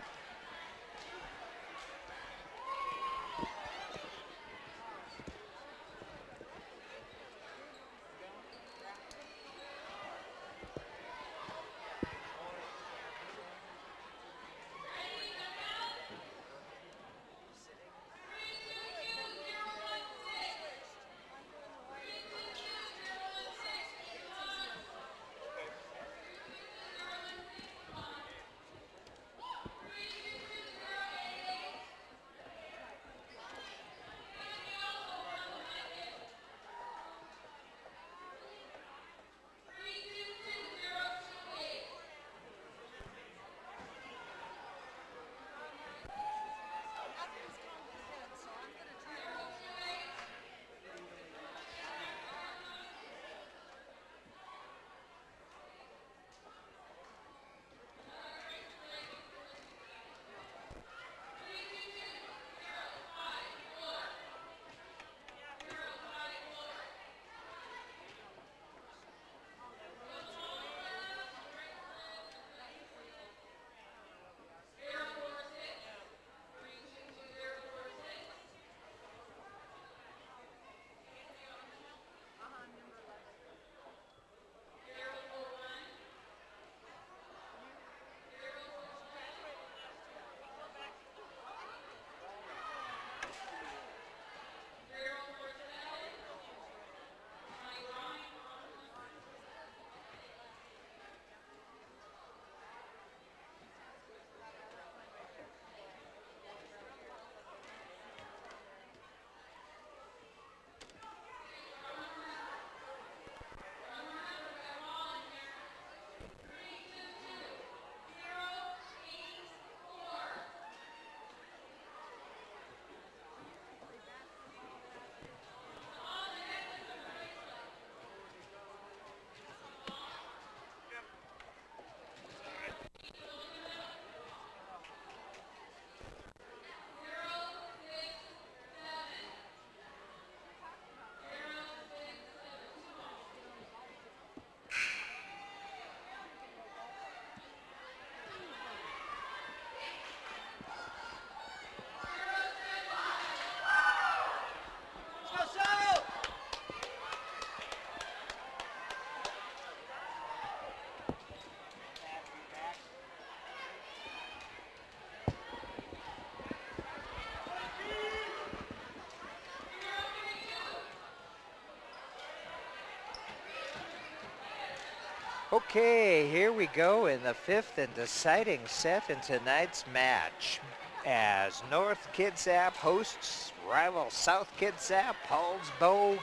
Okay, here we go in the 5th and deciding set in tonight's match. as North Kitsap hosts rival South Kitsap. Paulsbo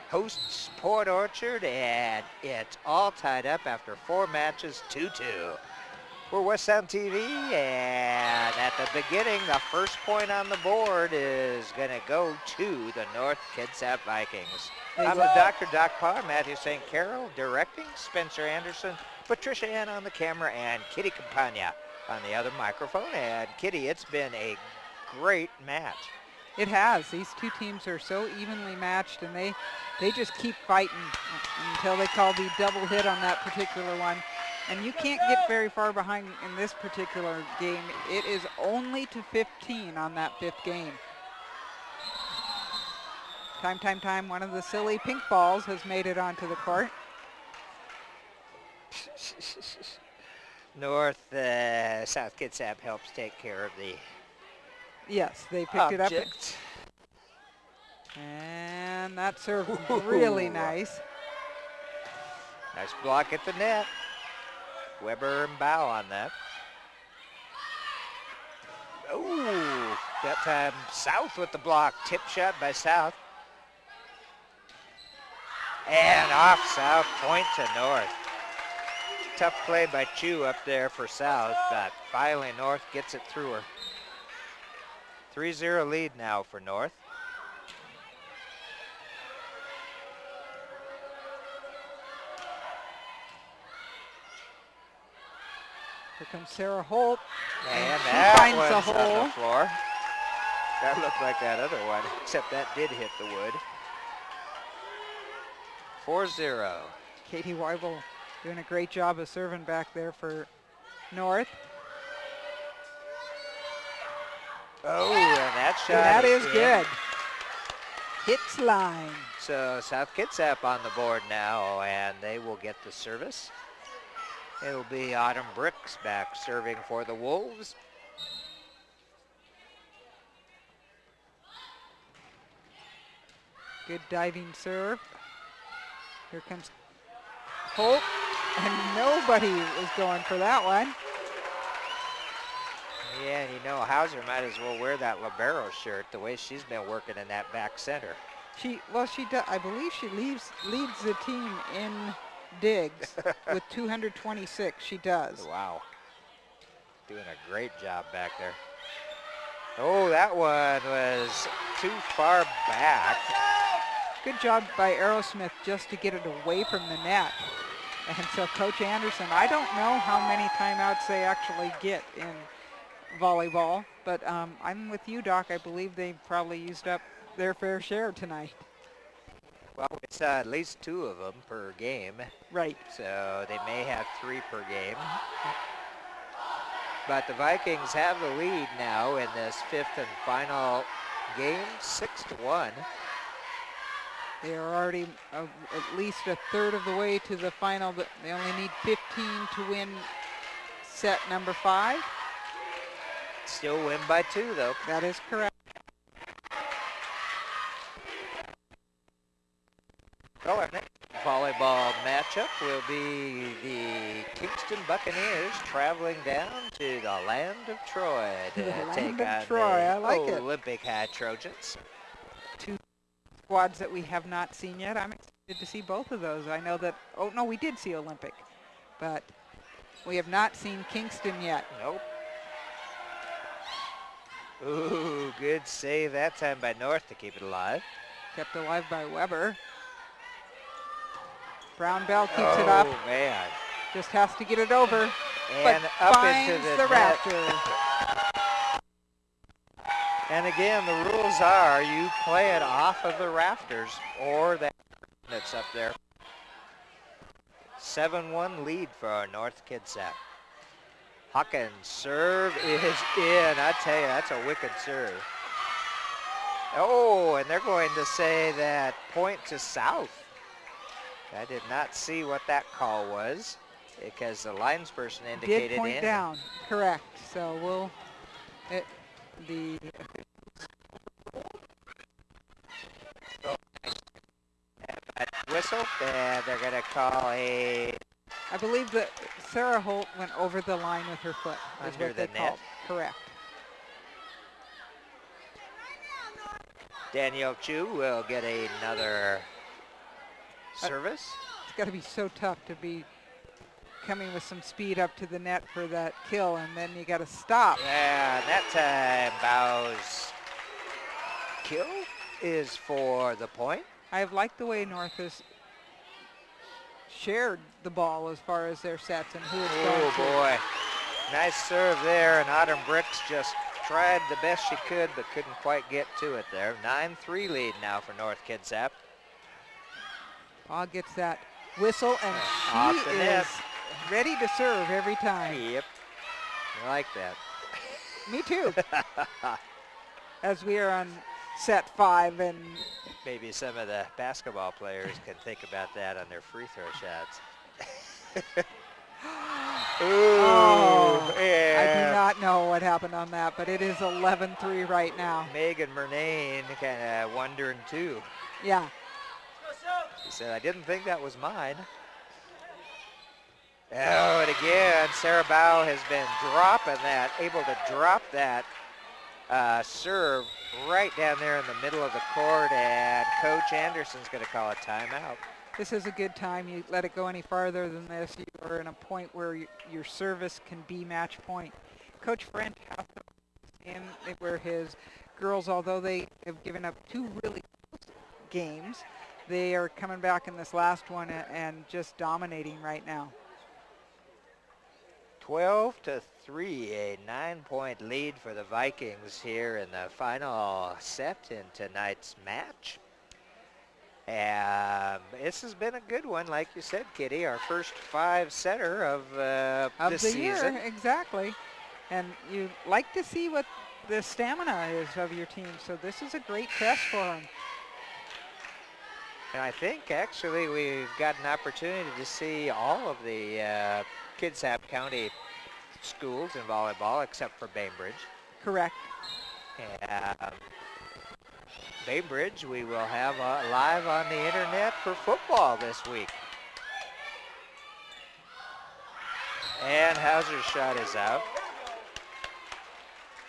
hosts Port Orchard, and it's all tied up after 4 matches, 2-2. We're West Sound TV, and at the beginning, the first point on the board is going to go to the North Kitsap Vikings. I'm the Dr. Doc Parr, Matthew St. Carol directing, Spencer Anderson, Patricia Ann on the camera, and Kitty Campagna on the other microphone. And Kitty, it's been a great match. It has. These two teams are so evenly matched, and they just keep fighting until they call the double hit on that particular one. And you can't get very far behind in this particular game. It is only to 15 on that 5th game. Time. One of the silly pink balls has made it onto the court. South Kitsap helps take care of the Yes, they picked it up. And that serve really nice. Nice block at the net. Weber and Bow on that. Oh, that time South with the block. Tip shot by South. And off South, point to North. Tough play by Chu up there for South, but finally North gets it through her. 3-0 lead now for North. Here comes Sarah Holt. And she that finds one's the hole. on the floor. That looked like that other one, except that did hit the wood. 4-0. Katie Weibel doing a great job of serving back there for North. Oh, and that shot That is in. good. Hits line. So South Kitsap on the board now, and they will get the service. It'll be Autumn Brooks back serving for the Wolves. Good diving serve. Here comes Holt, and nobody is going for that one. Yeah, and you know, Hauser might as well wear that libero shirt the way she's been working in that back center. She does. I believe she leads the team in digs with 226. She does. Wow. Doing a great job back there. Oh, that one was too far back. Good job by Aerosmith just to get it away from the net. And so Coach Anderson, I don't know how many timeouts they actually get in volleyball, but I'm with you, Doc. I believe they probably used up their fair share tonight. Well, it's at least 2 of them per game. Right. So they may have 3 per game. But the Vikings have the lead now in this 5th and final game, 6-1. They are already at least a third of the way to the final, but they only need 15 to win set number 5. Still win by 2, though. That is correct. Well, our next volleyball matchup will be the Kingston Buccaneers traveling down to the land of Troy to take on Troy. I like the it. Olympic High Trojans. Two squads that we have not seen yet. I'm excited to see both of those. I know that, oh no, we did see Olympic, but we have not seen Kingston yet. Nope. Ooh, good save that time by North to keep it alive. Kept alive by Weber. Brown Bell keeps it up. Oh, man. Just has to get it over. And but up finds into the net. rafter. And again, the rules are you play it off of the rafters or that that's up there. 7-1 lead for our North Kitsap. Hawkins' serve is in. I tell you, that's a wicked serve. Oh, and they're going to say that point to South. I did not see what that call was because the lines person indicated Did point in. down, correct. So we'll, the Whistle, and they're going to call a I believe that Sarah Holt went over the line with her foot. Is Under what they the net? called. Correct. Danielle Chu will get another service. It's got to be so tough to be coming with some speed up to the net for that kill, and then you got to stop. Yeah, that time Bow's kill is for the point. I've liked the way North has shared the ball as far as their sets and who it's going Oh to. boy, nice serve there, and Autumn Bricks just tried the best she could but couldn't quite get to it there. 9-3 lead now for North Kitsap. Paul gets that whistle, and Off she the net. is ready to serve every time. Yep, I like that. Me too. As we are on set 5, and Maybe some of the basketball players can think about that on their free throw shots. oh, yeah. I do not know what happened on that, but it is 11-3 right now. Megan Murnane kind of wondering too. Yeah. She said, I didn't think that was mine. Oh, and again, Sarah Bow has been dropping that, able to drop that serve right down there in the middle of the court, and Coach Anderson's going to call a timeout. This is a good time. You let it go any farther than this, you are in a point where your service can be match point. Coach French has to in where his girls, although they have given up 2 really close games, they are coming back in this last one and just dominating right now. 12-3, a 9-point lead for the Vikings here in the final set in tonight's match. And this has been a good one, like you said, Kitty, our first 5-setter of the season. Year, exactly. And you like to see what the stamina is of your team, so this is a great test for them. And I think actually we've got an opportunity to see all of the Kitsap County schools in volleyball except for Bainbridge. Correct. And Bainbridge we will have live on the internet for football this week. And Hauser's shot is out.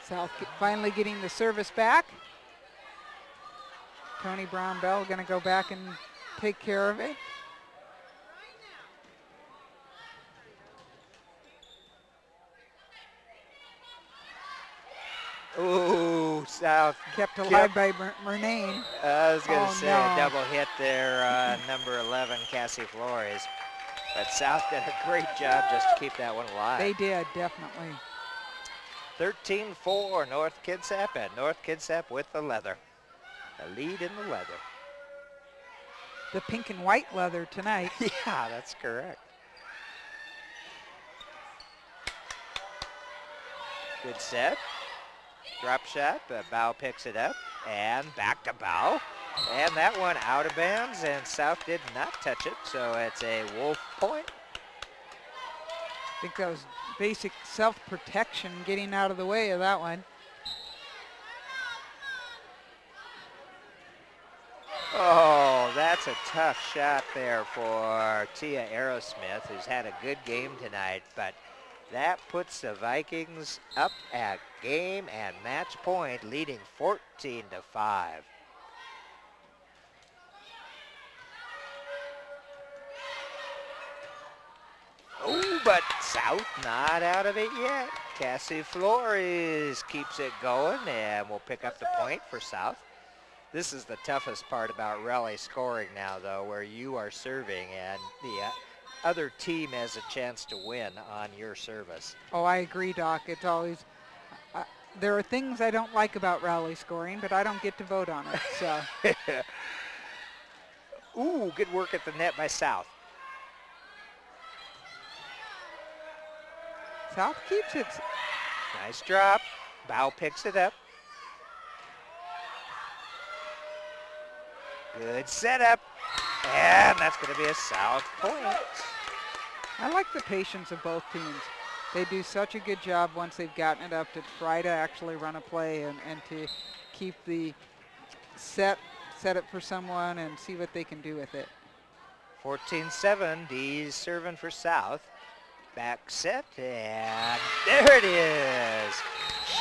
South finally getting the service back. Tony Brown-Bell going to go back and take care of it. Ooh, South Kept alive by Murnane. I was going to Oh, say no. a double hit there, number 11, Cassie Flores. But South did a great job just to keep that one alive. They did, definitely. 13-4 North Kitsap, and North Kitsap with the leather. A lead in the leather. The pink and white leather tonight. Yeah, that's correct. Good set. Drop shot, Bow picks it up, and back to Bow. And that one out of bounds, and South did not touch it, so it's a Wolf point. I think that was basic self-protection, getting out of the way of that one. Oh, that's a tough shot there for Tia Aerosmith, who's had a good game tonight, but that puts the Vikings up at game and match point, leading 14-5. Oh, but South not out of it yet. Cassie Flores keeps it going and will pick up the point for South. This is the toughest part about rally scoring now, though, where you are serving and the other team has a chance to win on your service. Oh, I agree, Doc. It's always, there are things I don't like about rally scoring, but I don't get to vote on it, so. Ooh, good work at the net by South. South keeps it. Nice drop. Bow picks it up. Good setup. And that's going to be a South point. I like the patience of both teams. They do such a good job once they've gotten it up to try to actually run a play and to keep the set it for someone and see what they can do with it. 14-7, D's serving for South. Back set, and there it is.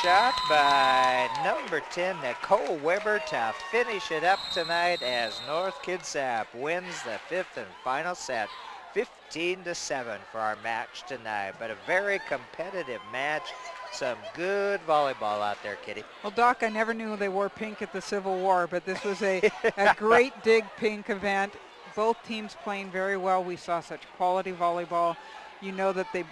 Shot by number 10, Nicole Weber, to finish it up tonight as North Kitsap wins the 5th and final set, 15-7 for our match tonight. But a very competitive match. Some good volleyball out there, Kitty. Well, Doc, I never knew they wore pink at the Civil War, but this was a great dig pink event. Both teams playing very well. We saw such quality volleyball. You know that they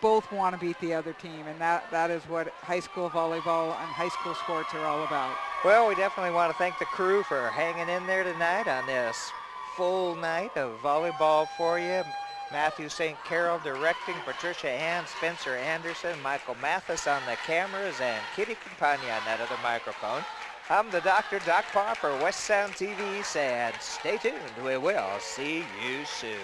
both want to beat the other team, and that is what high school volleyball and high school sports are all about. Well, we definitely want to thank the crew for hanging in there tonight on this full night of volleyball for you. Matthew St. Carol directing, Patricia Ann, Spencer Anderson, Michael Mathis on the cameras, and Kitty Campagna on that other microphone. I'm the Dr. Doc Parr for West Sound TV saying stay tuned. We will see you soon.